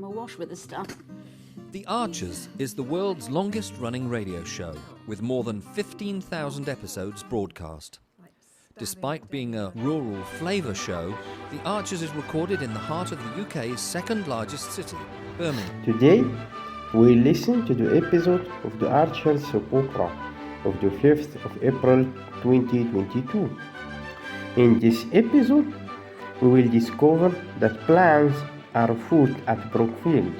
I'm awash with the stuff. The Archers is the world's longest-running radio show, with more than 15,000 episodes broadcast. Despite being a rural flavour show, The Archers is recorded in the heart of the UK's second-largest city, Birmingham. Today, we listen to the episode of The Archers soap opera of the 5th of April 2022. In this episode, we will discover that plans are afoot at Brookfield,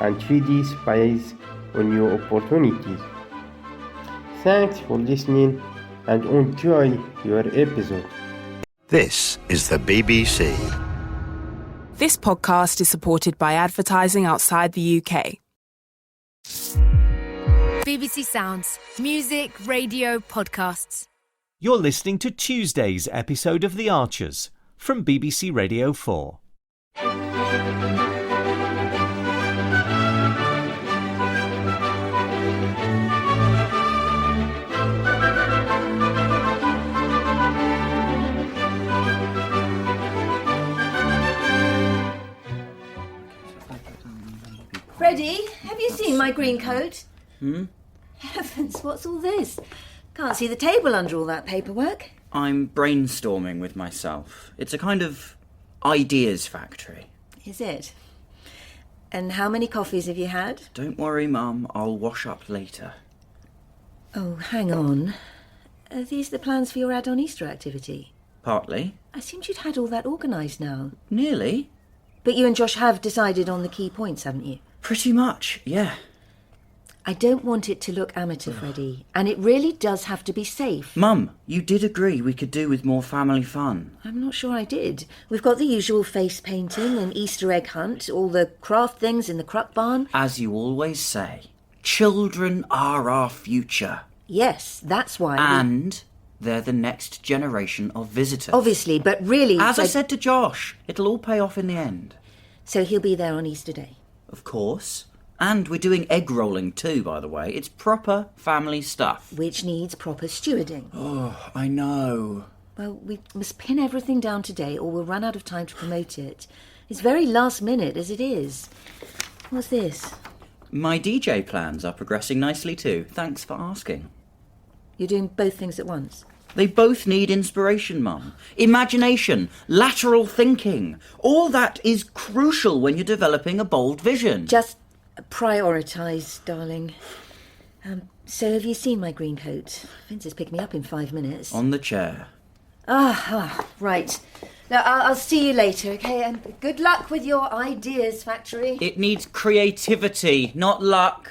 and Freddie spies on new opportunities. Thanks for listening and enjoy your episode. This is the BBC. This podcast is supported by advertising outside the UK. BBC Sounds. Music, radio, podcasts. You're listening to Tuesday's episode of The Archers from BBC Radio 4. Freddie, have you seen my green coat? Heavens, what's all this? Can't see the table under all that paperwork. I'm brainstorming with myself. It's a kind of ideas factory. Is it? And how many coffees have you had? Don't worry, Mum. I'll wash up later. Oh, hang on. Are these the plans for your add-on Easter activity? Partly. I assumed you'd had all that organised now. Nearly. But you and Josh have decided on the key points, haven't you? Pretty much, yeah. I don't want it to look amateur, Freddie, and it really does have to be safe. Mum, you did agree we could do with more family fun. I'm not sure I did. We've got the usual face painting and Easter egg hunt, all the craft things in the Cruck Barn. As you always say, children are our future. Yes, that's why. And they're the next generation of visitors. Obviously, but really... As I said to Josh, it'll all pay off in the end. So he'll be there on Easter Day? Of course. And we're doing egg rolling too, by the way. It's proper family stuff. Which needs proper stewarding. Oh, I know. Well, we must pin everything down today or we'll run out of time to promote it. It's very last minute as it is. What's this? My DJ plans are progressing nicely too. Thanks for asking. You're doing both things at once? They both need inspiration, Mum. Imagination, lateral thinking. All that is crucial when you're developing a bold vision. Just prioritise, darling. So have you seen my green coat? Vince has picked me up in 5 minutes. On the chair. Right. Now, I'll see you later, okay? And good luck with your ideas factory. It needs creativity, not luck.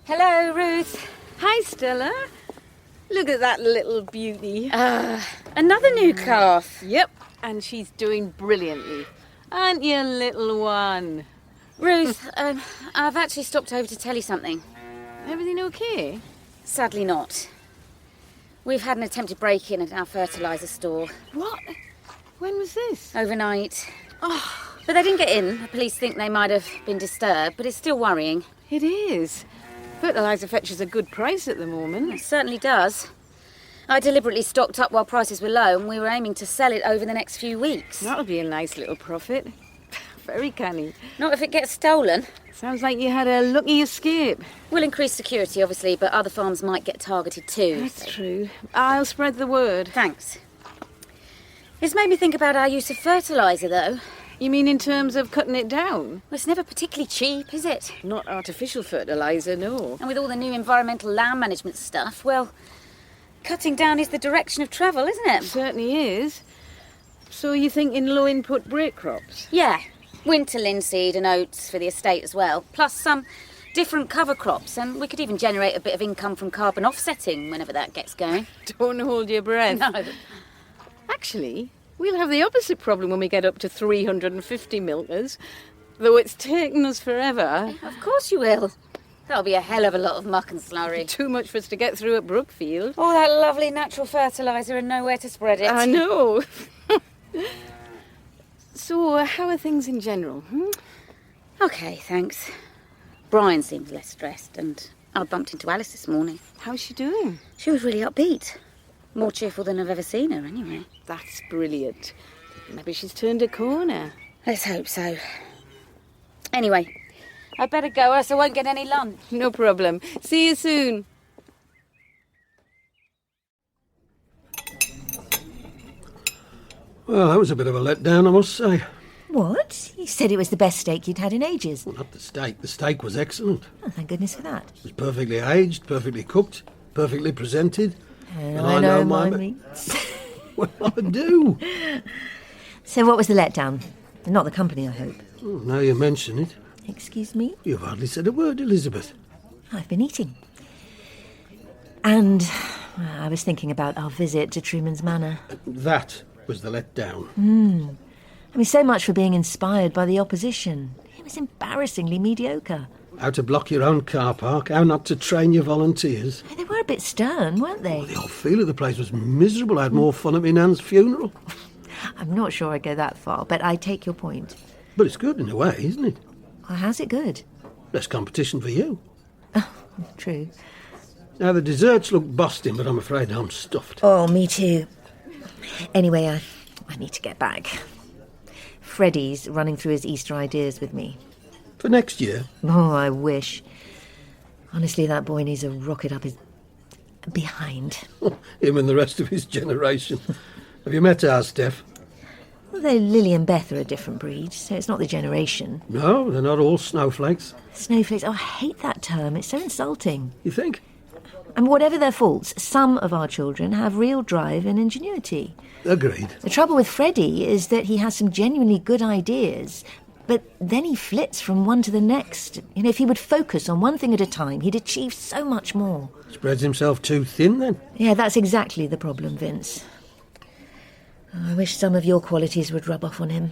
Hello, Ruth. Hi, Stella. Look at that little beauty. Another new calf. Yep, and she's doing brilliantly. Aren't you, little one? Ruth, I've actually stopped over to tell you something. Everything okay? Sadly not. We've had an attempted break-in at our fertiliser store. What? When was this? Overnight. Oh. But they didn't get in. The police think they might have been disturbed, but it's still worrying. It is. Fertiliser fetches a good price at the moment. It certainly does. I deliberately stocked up while prices were low and we were aiming to sell it over the next few weeks. That'll be a nice little profit. Very canny. Not if it gets stolen. Sounds like you had a lucky escape. We'll increase security, obviously, but other farms might get targeted too. That's true. I'll spread the word. Thanks. It's made me think about our use of fertiliser, though. You mean in terms of cutting it down? Well, it's never particularly cheap, is it? Not artificial fertiliser, no. And with all the new environmental land management stuff, well, cutting down is the direction of travel, isn't it? It certainly is. So you think in low-input break crops? Yeah. Winter linseed and oats for the estate as well, plus some different cover crops, and we could even generate a bit of income from carbon offsetting whenever that gets going. Don't hold your breath. No. Actually, we'll have the opposite problem when we get up to 350 milkers, though it's taken us forever. Of course you will. That'll be a hell of a lot of muck and slurry. Too much for us to get through at Brookfield. All that lovely natural fertiliser and nowhere to spread it. I know. So, how are things in general? OK, thanks. Brian seems less stressed, and I bumped into Alice this morning. How's she doing? She was really upbeat. More cheerful than I've ever seen her, anyway. That's brilliant. Maybe she's turned a corner. Let's hope so. Anyway, I'd better go, or else I won't get any lunch. No problem. See you soon. Well, that was a bit of a letdown, I must say. What? You said it was the best steak you'd had in ages. Well, not the steak. The steak was excellent. Oh, thank goodness for that. It was perfectly aged, perfectly cooked, perfectly presented. And I know my meats. Well, I do. So what was the letdown? Not the company, I hope. Oh, now you mention it. Excuse me? You've hardly said a word, Elizabeth. I've been eating. And I was thinking about our visit to Truman's Manor. That was the letdown. I mean, so much for being inspired by the opposition. It was embarrassingly mediocre. How to block your own car park, how not to train your volunteers. They were a bit stern, weren't they? The whole feel of the place was miserable. I had more fun at my nan's funeral. I'm not sure I go that far, but I take your point. But it's good in a way, isn't it? Well, how's it good? Less competition for you. True. Now, the desserts look busting, but I'm afraid I'm stuffed. Oh, me too. Anyway, I need to get back. Freddie's running through his Easter ideas with me. For next year? Oh, I wish. Honestly, that boy needs a rocket up his behind. Him and the rest of his generation. Have you met our Steph? Although Lily and Beth are a different breed, so it's not the generation. No, they're not all snowflakes. Snowflakes? Oh, I hate that term. It's so insulting. You think? And whatever their faults, some of our children have real drive and ingenuity. Agreed. The trouble with Freddie is that he has some genuinely good ideas, but then he flits from one to the next. You know, if he would focus on one thing at a time, he'd achieve so much more. Spreads himself too thin, then? Yeah, that's exactly the problem, Vince. I wish some of your qualities would rub off on him.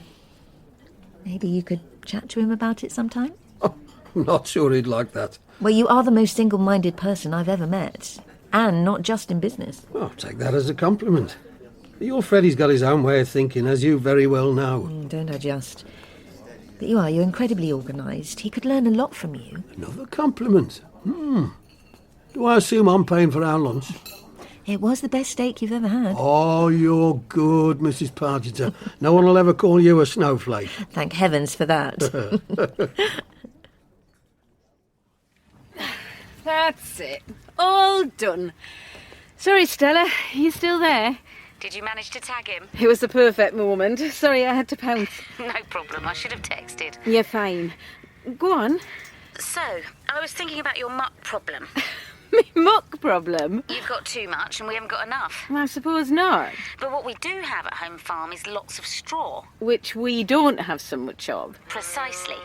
Maybe you could chat to him about it sometime? Oh, I'm not sure he'd like that. Well, you are the most single-minded person I've ever met. And not just in business. Oh, take that as a compliment. Your Freddie's got his own way of thinking, as you very well know. Don't I just? But you're incredibly organised. He could learn a lot from you. Another compliment. Do I assume I'm paying for our lunch? It was the best steak you've ever had. Oh, you're good, Mrs. Pargeter. No one will ever call you a snowflake. Thank heavens for that. That's it. All done. Sorry, Stella. You still there? Did you manage to tag him? It was the perfect moment. Sorry, I had to pounce. No problem. I should have texted. You're fine. Go on. So, I was thinking about your muck problem. Me muck problem? You've got too much and we haven't got enough. Well, I suppose not. But what we do have at home farm is lots of straw. Which we don't have so much of. Precisely.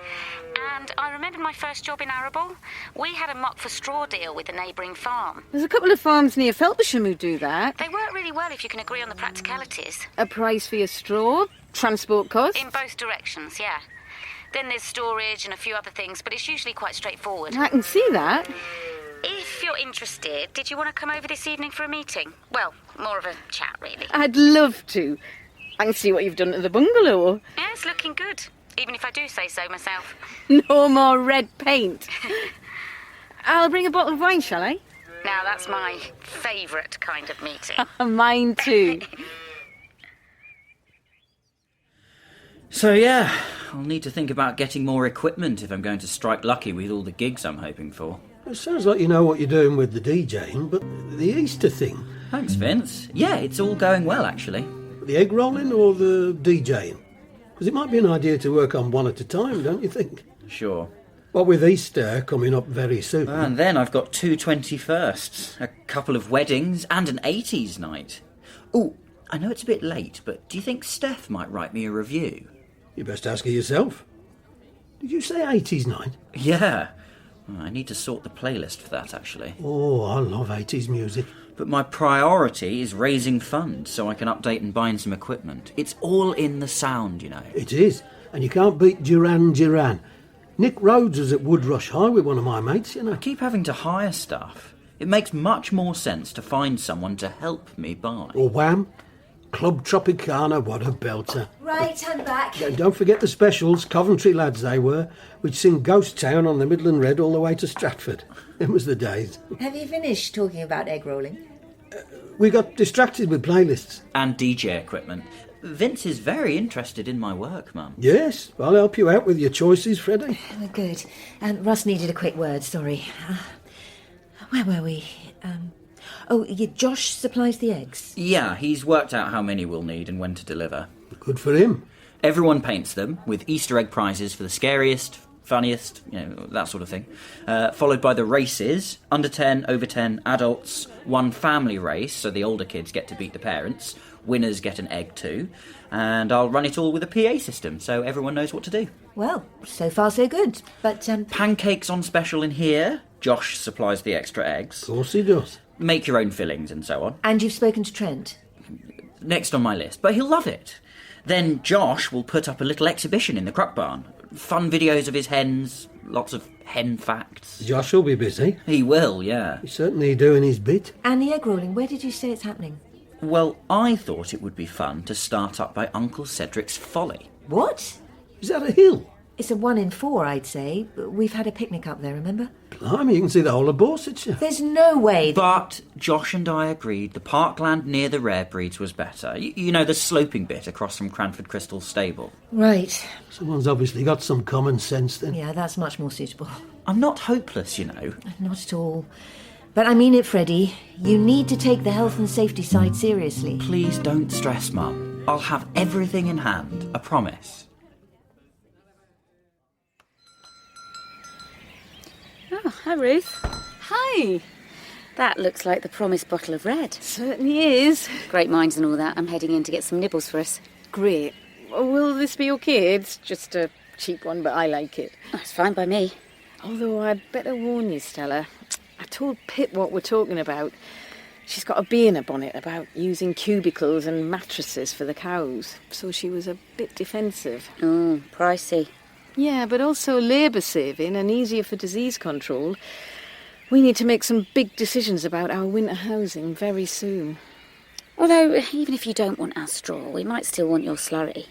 And I remembered my first job in Arable. We had a muck for straw deal with a neighbouring farm. There's a couple of farms near Felpersham who do that. They work really well if you can agree on the practicalities. A price for your straw, transport costs. In both directions, yeah. Then there's storage and a few other things, but it's usually quite straightforward. I can see that. If you're interested, did you want to come over this evening for a meeting? Well, more of a chat, really. I'd love to. I can see what you've done to the bungalow. Yeah, it's looking good, even if I do say so myself. No more red paint. I'll bring a bottle of wine, shall I? Now, that's my favourite kind of meeting. Mine too. So, yeah, I'll need to think about getting more equipment if I'm going to strike lucky with all the gigs I'm hoping for. It sounds like you know what you're doing with the DJing, but the Easter thing... Thanks, Vince. Yeah, it's all going well, actually. The egg rolling or the DJing? Because it might be an idea to work on one at a time, don't you think? Sure. What with Easter coming up very soon. And then I've got 2 21sts, a couple of weddings, and an 80s night. Oh, I know it's a bit late, but do you think Steph might write me a review? You best ask her yourself. Did you say 80s night? Yeah. I need to sort the playlist for that, actually. Oh, I love 80s music. But my priority is raising funds so I can update and buy some equipment. It's all in the sound, you know. It is, and you can't beat Duran Duran. Nick Rhodes was at Woodrush High with one of my mates, you know. I keep having to hire stuff. It makes much more sense to find someone to help me buy. Or Wham! Club Tropicana, what a belter. Right, I'm back. And don't forget the specials, Coventry lads they were, which sing Ghost Town on the Midland Red all the way to Stratford. It was the days. Have you finished talking about egg rolling? We got distracted with playlists. And DJ equipment. Vince is very interested in my work, Mum. Yes, I'll help you out with your choices, Freddie. Oh, good. Russ needed a quick word, sorry. Where were we? Josh supplies the eggs. Yeah, he's worked out how many we'll need and when to deliver. Good for him. Everyone paints them, with Easter egg prizes for the scariest, funniest, that sort of thing. Followed by the races, under 10, over 10, adults, one family race, so the older kids get to beat the parents. Winners get an egg too. And I'll run it all with a PA system, so everyone knows what to do. Well, so far so good. But, Pancakes on special in here. Josh supplies the extra eggs. Of course he does. Make your own fillings and so on. And you've spoken to Trent? Next on my list, but he'll love it. Then Josh will put up a little exhibition in the Crock Barn. Fun videos of his hens, lots of hen facts. Josh will be busy. He will, yeah. He's certainly doing his bit. And the egg rolling, where did you say it's happening? Well, I thought it would be fun to start up by Uncle Cedric's Folly. What? Is that a hill? It's a 1 in 4, I'd say. We've had a picnic up there, remember? Blimey, you can see the whole of Borsetshire. There's no way... But Josh and I agreed the parkland near the rare breeds was better. You know, the sloping bit across from Cranford Crystal's stable. Right. Someone's obviously got some common sense then. Yeah, that's much more suitable. I'm not hopeless, you know. Not at all. But I mean it, Freddie. You need to take the health and safety side seriously. Please don't stress, Mum. I'll have everything in hand, I promise. Oh, hi, Ruth. Hi. That looks like the promised bottle of red. Certainly is. Great minds and all that. I'm heading in to get some nibbles for us. Great. Will this be okay? It's just a cheap one, but I like it. That's fine by me. Although I'd better warn you, Stella. I told Pip what we're talking about. She's got a bee in her bonnet about using cubicles and mattresses for the cows, so she was a bit defensive. Oh, pricey. Yeah, but also labour-saving and easier for disease control. We need to make some big decisions about our winter housing very soon. Although, even if you don't want our straw, we might still want your slurry.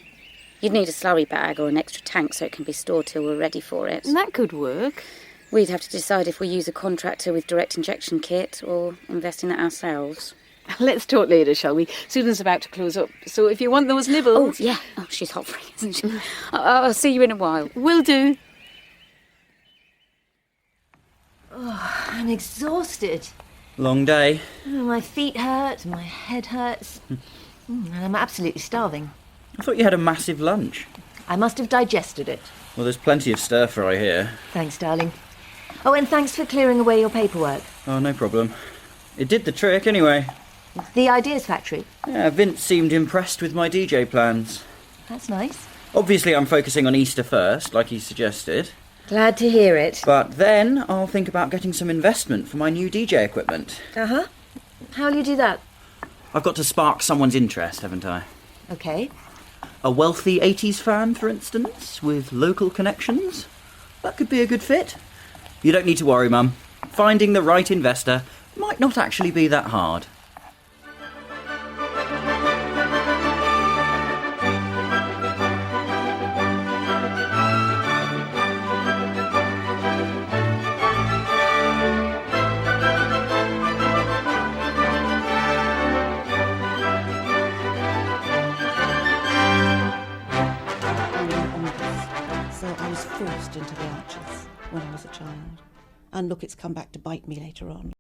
You'd need a slurry bag or an extra tank so it can be stored till we're ready for it. That could work. We'd have to decide if we use a contractor with direct injection kit or invest in it ourselves. Let's talk later, shall we? Susan's about to close up, so if you want those nibbles... Oh, yeah. Oh, she's hovering, isn't she? I'll see you in a while. Will do. Oh, I'm exhausted. Long day. Oh, my feet hurt, my head hurts. And I'm absolutely starving. I thought you had a massive lunch. I must have digested it. Well, there's plenty of stir-fry here. Thanks, darling. Oh, and thanks for clearing away your paperwork. Oh, no problem. It did the trick anyway. The Ideas Factory. Yeah, Vince seemed impressed with my DJ plans. That's nice. Obviously, I'm focusing on Easter first, like he suggested. Glad to hear it. But then I'll think about getting some investment for my new DJ equipment. Uh-huh. How will you do that? I've got to spark someone's interest, haven't I? Okay. A wealthy 80s fan, for instance, with local connections. That could be a good fit. You don't need to worry, Mum. Finding the right investor might not actually be that hard. So I was forced into the Archers when I was a child. And look, it's come back to bite me later on.